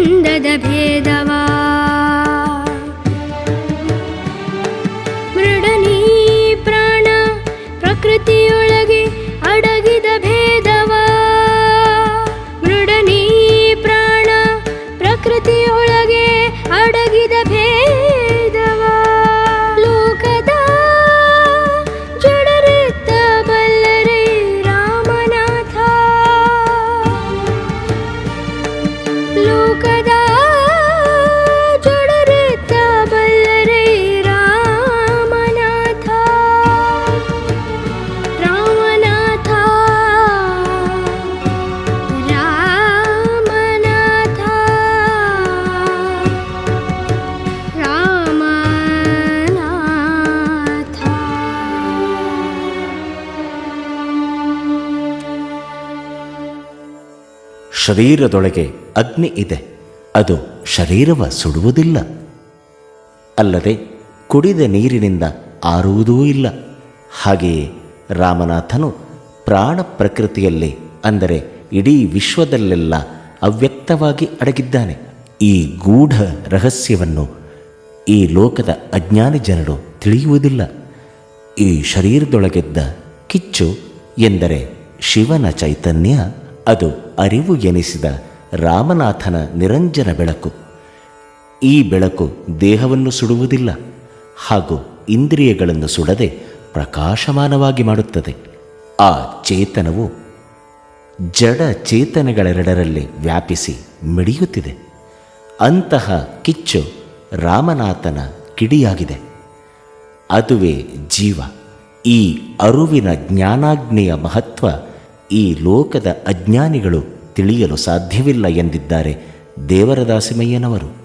ಬಂಧದ ಭೇದವಾ ಮೃಡನೀ ಪ್ರಾಣ ಪ್ರಕೃತಿಯೊಳಗೆ ಅಡಗಿದ ಭೇದವಾ ಮೃಡನೀ ಪ್ರಾಣ ಪ್ರಕೃತಿಯೊಳಗೆ ಅಡಗಿದ ಭೇದವಾ ಲೋಕದ ಜಡರಿದ್ದ ಬಲ್ಲರೆ ರಾಮನಾಥ ಲೋಕದ ಜಡರಿದ್ದ ಬಲ್ಲರೆ ರಾಮನಾಥ ರಾಮನಾಥ ರಾಮನಾಥ ಶರೀರದೊಳಗೆ ಅಗ್ನಿ ಇದೆ, ಅದು ಶರೀರವ ಸುಡುವುದಿಲ್ಲ. ಅಲ್ಲದೆ ಕುಡಿದ ನೀರಿನಿಂದ ಆರುವುದೂ ಇಲ್ಲ. ಹಾಗೆಯೇ ರಾಮನಾಥನು ಪ್ರಾಣ ಪ್ರಕೃತಿಯಲ್ಲಿ, ಅಂದರೆ ಇಡೀ ವಿಶ್ವದಲ್ಲೆಲ್ಲ ಅವ್ಯಕ್ತವಾಗಿ ಅಡಗಿದ್ದಾನೆ. ಈ ಗೂಢ ರಹಸ್ಯವನ್ನು ಈ ಲೋಕದ ಅಜ್ಞಾನಿ ಜನರು ತಿಳಿಯುವುದಿಲ್ಲ. ಈ ಶರೀರದೊಳಗಿದ್ದ ಕಿಚ್ಚು ಎಂದರೆ ಶಿವನ ಚೈತನ್ಯ, ಅದು ಅರಿವು ಎನಿಸಿದ ರಾಮನಾಥನ ನಿರಂಜನ ಬೆಳಕು. ಈ ಬೆಳಕು ದೇಹವನ್ನು ಸುಡುವುದಿಲ್ಲ ಹಾಗೂ ಇಂದ್ರಿಯಗಳನ್ನು ಸುಡದೆ ಪ್ರಕಾಶಮಾನವಾಗಿ ಮಾಡುತ್ತದೆ. ಆ ಚೇತನವು ಜಡ ಚೇತನಗಳೆರಡರಲ್ಲಿ ವ್ಯಾಪಿಸಿ ಮಿಡಿಯುತ್ತಿದೆ. ಅಂತಹ ಕಿಚ್ಚು ರಾಮನಾಥನ ಕಿಡಿಯಾಗಿದೆ. ಅದುವೇ ಜೀವ. ಈ ಅರುವಿನ ಜ್ಞಾನಾಗ್ನಿಯ ಮಹತ್ವ ಈ ಲೋಕದ ಅಜ್ಞಾನಿಗಳು ತಿಳಿಯಲು ಸಾಧ್ಯವಿಲ್ಲ ಎಂದಿದ್ದಾರೆ ದೇವರದಾಸಿಮಯ್ಯನವರು.